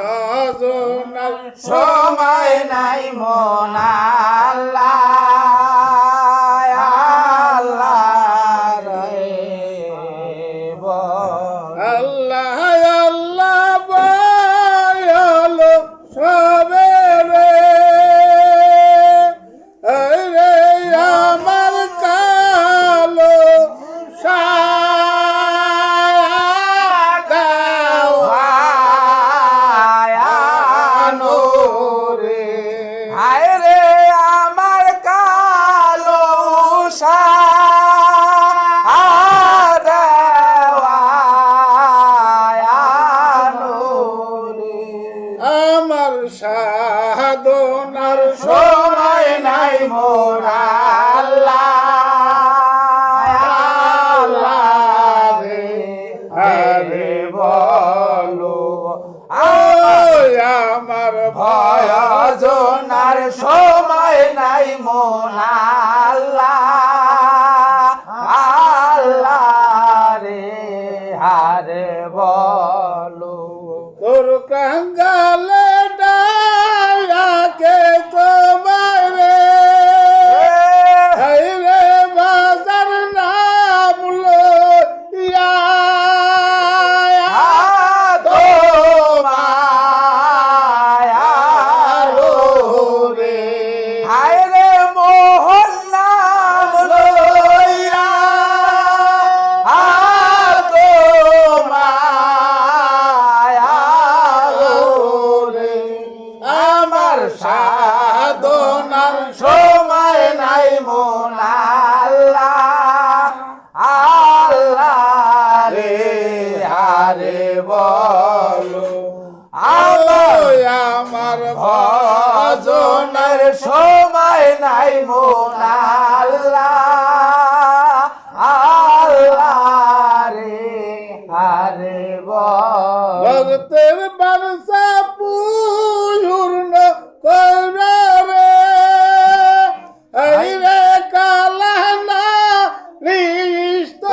ভজনার সময় নাই মন আল্লাহ আল্লাহ রে বল। আল্লাহ আল্লাহ বলো সবে রে এই রে আমার কালো হায় রে আমার কালো আমার সাধনার সময় নাই মোর আল্লাহ রে আরে বলো আমার ভজনার সময় নাই মন আল্লাহ রে হারে বলো তোর কাঙ্গালে ডাকে তোমার রে রে বাজার নাম লইয়া হায় রে মোহন নাম লইয়া আমার সাধনার সময় নাই মন আল্লাহ রে হারে বলো আমার ভজনের সময় নাই মন আল্লাহ রে হারে বল। ভক্তের বারসা পূর্ণ করে রে এই রে কালানা লিস্ত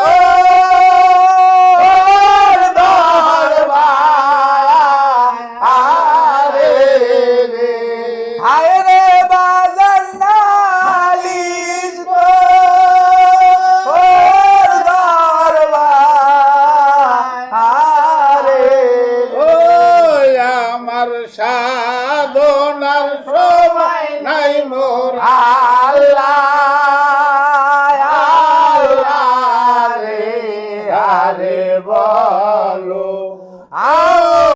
হায় রে বাজার নালিশ ও আমার সাধনার সময় নাই মোর আল্লাহ